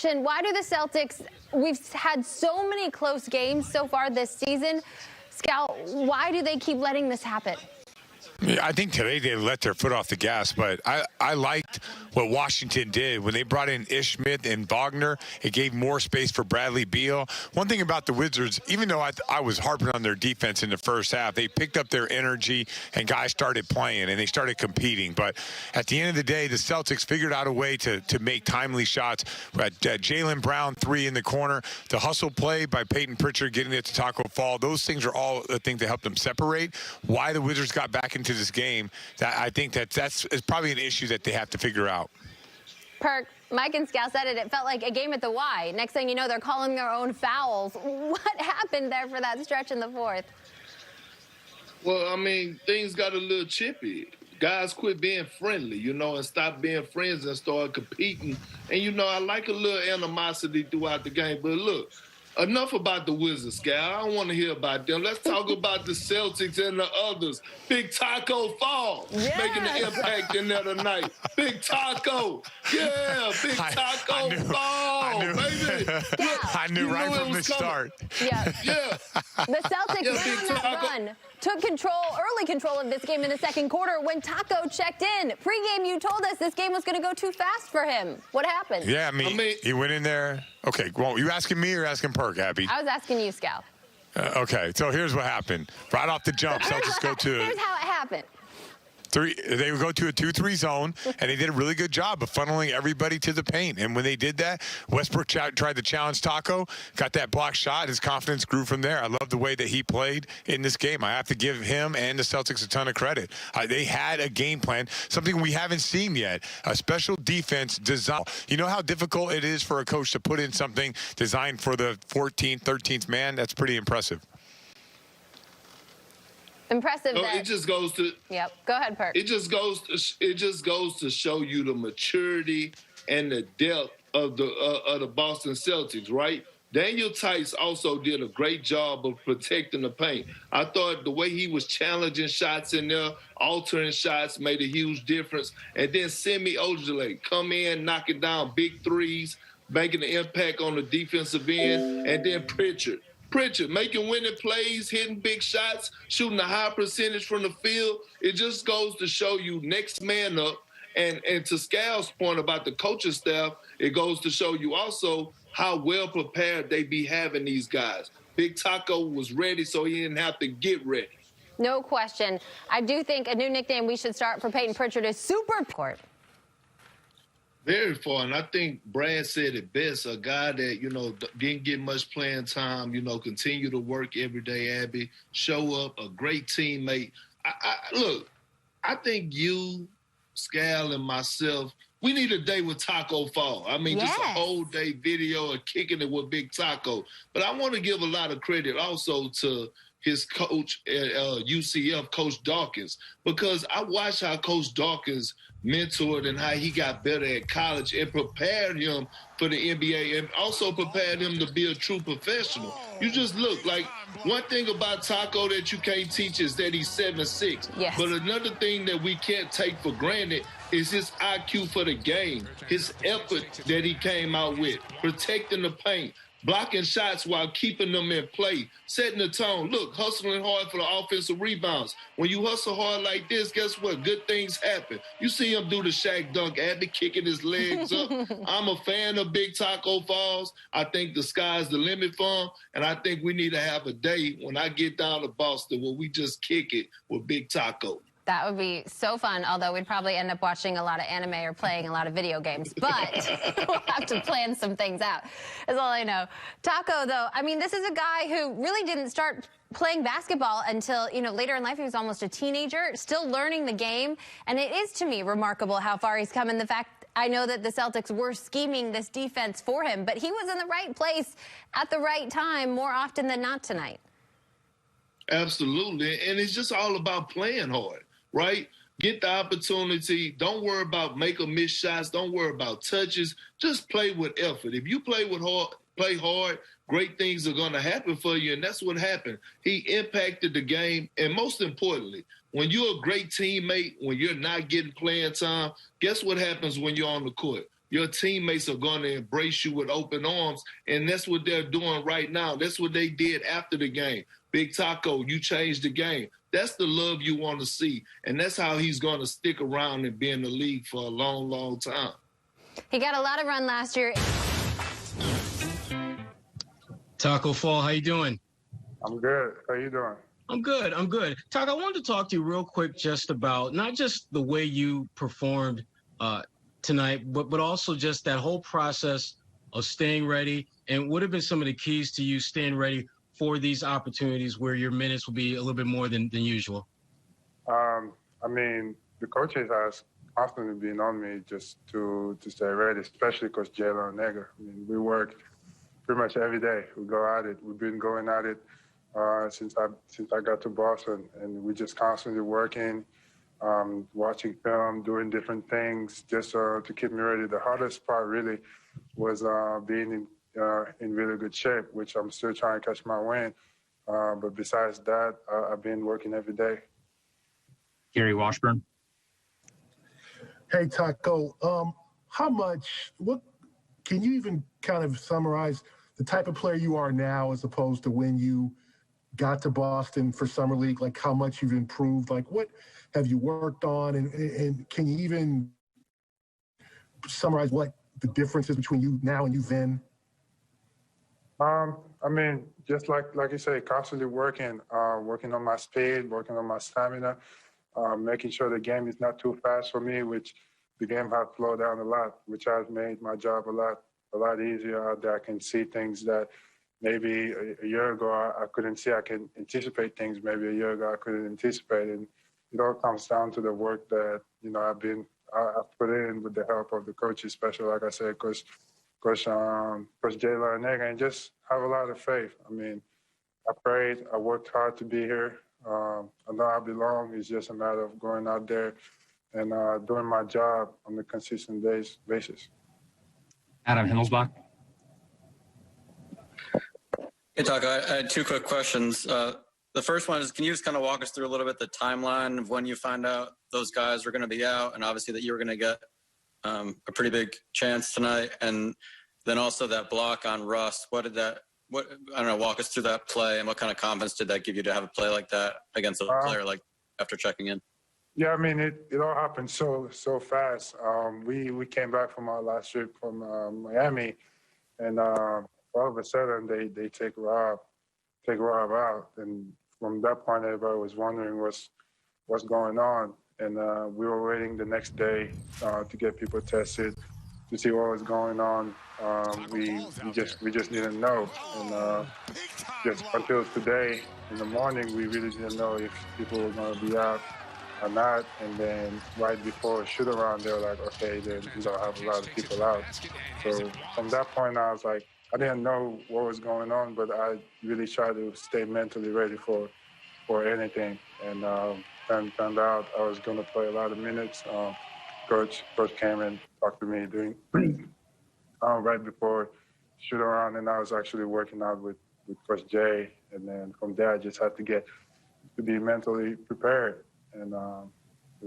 question. Why do the Celtics, we've had so many close games so far this season. Scout, why do they keep letting this happen? I think today they let their foot off the gas, but I liked what Washington did. When they brought in Ish Smith and Wagner, it gave more space for Bradley Beal. One thing about the Wizards, even though I was harping on their defense in the first half, they picked up their energy and guys started playing and they started competing. But at the end of the day, the Celtics figured out a way to make timely shots. Jaylen Brown, 3 in the corner. The hustle play by Peyton Pritchard getting it to Taco Fall. Those things are all the things that helped them separate. Why the Wizards got back into this game, that I think that's probably an issue that they have to figure out. Perk, Mike and Scout said it. It felt like a game at the Y. Next thing you know, they're calling their own fouls. What happened there for that stretch in the fourth? Well, I mean, things got a little chippy. Guys quit being friendly, and stop being friends and start competing. And, I like a little animosity throughout the game. But look, enough about the Wizards, Scout. I don't want to hear about them. Let's talk about the Celtics and the others. Big Taco Fall making the impact in there tonight. Big Taco. Yeah, Big Taco Fall, baby. Yeah. I knew right from the start. Yeah. Yeah. The Celtics went on that run, took early control of this game in the second quarter when Taco checked in. Pre-game, you told us this game was going to go too fast for him. What happened? Yeah, I mean, he went in there. Okay, well, you asking me or asking Perk, Abby? I was asking you, Scout. Okay, so here's what happened. Right off the jump, Celtics go to Here's how it happened. They would go to a 2-3 zone, and they did a really good job of funneling everybody to the paint. And when they did that, Westbrook tried to challenge Taco, got that block shot. His confidence grew from there. I love the way that he played in this game. I have to give him and the Celtics a ton of credit. They had a game plan, something we haven't seen yet, a special defense design. You know how difficult it is for a coach to put in something designed for the 14th, 13th man? That's pretty impressive. Impressive. It just goes to. Yep. Go ahead, Perk. It just goes to show you the maturity and the depth of the Boston Celtics, right? Daniel Tice also did a great job of protecting the paint. I thought the way he was challenging shots in there, altering shots, made a huge difference. And then Semi Ojeleye come in, knocking down big threes, making an impact on the defensive end, and then Pritchard making winning plays, hitting big shots, shooting a high percentage from the field. It just goes to show you next man up. And to Scout's point about the coaching staff, it goes to show you also how well prepared they be having these guys. Big Taco was ready, so he didn't have to get ready. No question. I do think a new nickname we should start for Peyton Pritchard is Super Court. Very far, and I think Brad said it best, a guy that, didn't get much playing time, continue to work every day, Abby, show up, a great teammate. Look, I think you, Scal, and myself, we need a day with Taco Fall. I mean, just a whole day video of kicking it with Big Taco. But I want to give a lot of credit also to his coach at UCF, Coach Dawkins, because I watched how Coach Dawkins mentored and how he got better at college and prepared him for the NBA and also prepared him to be a true professional. You just look like one thing about Taco that you can't teach is that he's 7'6". Yes. But another thing that we can't take for granted is his IQ for the game, his effort that he came out with, protecting the paint, blocking shots while keeping them in play, setting the tone. Look, hustling hard for the offensive rebounds. When you hustle hard like this, guess what? Good things happen. You see him do the Shaq dunk, Abby kicking his legs up. I'm a fan of Big Taco Falls. I think the sky's the limit for him, and I think we need to have a day when I get down to Boston where we just kick it with Big Taco. That would be so fun, although we'd probably end up watching a lot of anime or playing a lot of video games. But we'll have to plan some things out, is all I know. Taco, though, I mean, this is a guy who really didn't start playing basketball until, later in life. He was almost a teenager, still learning the game. And it is, to me, remarkable how far he's come. And the fact, I know that the Celtics were scheming this defense for him, but he was in the right place at the right time more often than not tonight. Absolutely. And it's just all about playing hard. Right? Get the opportunity. Don't worry about make or miss shots. Don't worry about touches. Just play with effort. If you play hard, great things are going to happen for you, and that's what happened. He impacted the game, and most importantly, when you're a great teammate, when you're not getting playing time, guess what happens when you're on the court? your teammates are going to embrace you with open arms, and that's what they're doing right now. That's what they did after the game. Big Taco, you changed the game. That's the love you want to see, and that's how he's going to stick around and be in the league for a long, long time. He got a lot of run last year. Taco Fall, how you doing? I'm good. How you doing? I'm good. Taco, I wanted to talk to you real quick just about not just the way you performed tonight, but also just that whole process of staying ready, and what have been some of the keys to you staying ready for these opportunities where your minutes will be a little bit more than usual? I mean, the coaches has constantly been on me just to stay ready, especially Coach Jayson and Nega. I mean, we work pretty much every day. We go at it. We've been going at it since I got to Boston, and we just constantly working, watching film, doing different things just to keep me ready. The hardest part really was being in really good shape, which I'm still trying to catch my wind. But besides that, I've been working every day. Gary Washburn. Hey, Taco, what can you even kind of summarize the type of player you are now as opposed to when you got to Boston for Summer League, like how much you've improved, like what have you worked on, and can you even summarize what the difference is between you now and you then? I mean, just like you say, constantly working on my speed, working on my stamina, making sure the game is not too fast for me, which the game has slowed down a lot, which has made my job a lot easier out there. I can see things that maybe a year ago I couldn't see. I can anticipate things maybe a year ago I couldn't anticipate. And it all comes down to the work that, I've put in with the help of the coaches, especially, like I said, Coach Jayson and Nega, and just have a lot of faith. I mean, I prayed, I worked hard to be here. I know I belong. It's just a matter of going out there and doing my job on a consistent basis. Adam Himmelsbach. Hey, Taco, I had two quick questions. The first one is, can you just kind of walk us through a little bit the timeline of when you find out those guys were going to be out, and obviously that you were going to get a pretty big chance tonight, and then also that block on Russ. Walk us through that play, and what kind of confidence did that give you to have a play like that against a player like after checking in? Yeah, I mean, it all happened so fast. We came back from our last trip from Miami, and all of a sudden they take Rob out, and from that point everybody was wondering what's going on, and we were waiting the next day to get people tested to see what was going on. We just didn't know, and just until today in the morning we really didn't know if people were going to be out or not. And then right before shoot around, they were like, okay, then we're going to have a lot of people out. So from that point I was like, I didn't know what was going on, but I really tried to stay mentally ready for anything. And turned out I was going to play a lot of minutes. Coach came and talked to me during right before shoot around, and I was actually working out with Coach Jay. And then from there, I just had to be mentally prepared, and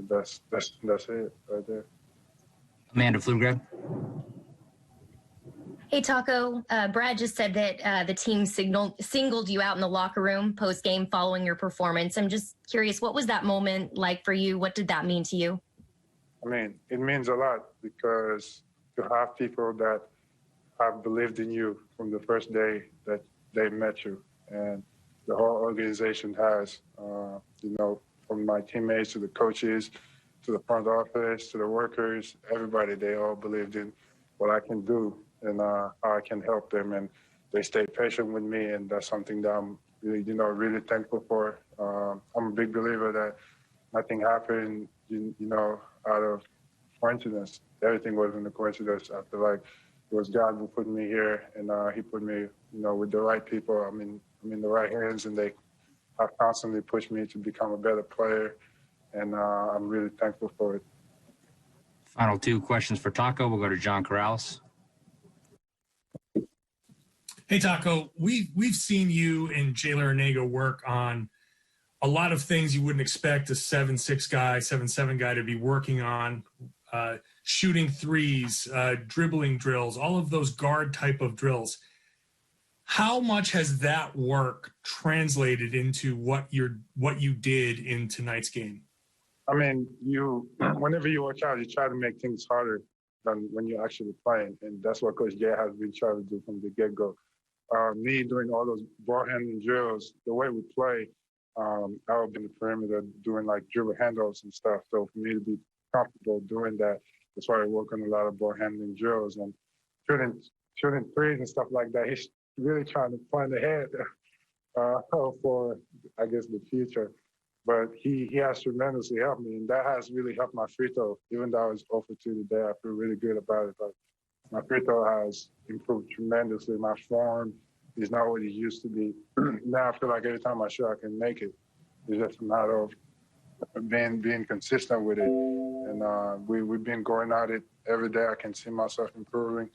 that's it right there. Amanda Pflugrad. Hey, Taco. Brad just said that the team singled you out in the locker room post-game following your performance. I'm just curious, what was that moment like for you? What did that mean to you? I mean, it means a lot, because to have people that have believed in you from the first day that they met you, and the whole organization has, from my teammates to the coaches, to the front office, to the workers, everybody, they all believed in what I can do and how I can help them, and they stayed patient with me, and that's something that I'm really thankful for. I'm a big believer that nothing happened, out of coincidence. Everything wasn't a coincidence. I feel like it was God who put me here, and He put me, with the right people. I'm in the right hands, and they have constantly pushed me to become a better player, and I'm really thankful for it. Final two questions for Taco. We'll go to John Corrales. Hey, Taco, we've seen you and Jayson Arnego work on a lot of things you wouldn't expect a 7'6" guy, 7'7" guy to be working on. shooting threes, dribbling drills, all of those guard type of drills. How much has that work translated into what you did in tonight's game? I mean, whenever you work out, you try to make things harder than when you're actually playing, and that's what Coach Jay has been trying to do from the get-go. Me doing all those ball handling drills, the way we play, I will be in the perimeter doing like dribble handles and stuff. So for me to be comfortable doing that, that's why I work on a lot of ball handling drills and shooting threes and stuff like that. He's really trying to plan ahead for, I guess, the future. But he has tremendously helped me, and that has really helped my free throw. Even though I was 0 for 2 today, I feel really good about it. But my free throw has improved tremendously. My form is not what it used to be. Now I feel like every time I shoot, I can make it. It's just a matter of being consistent with it. And we've been going at it every day. I can see myself improving.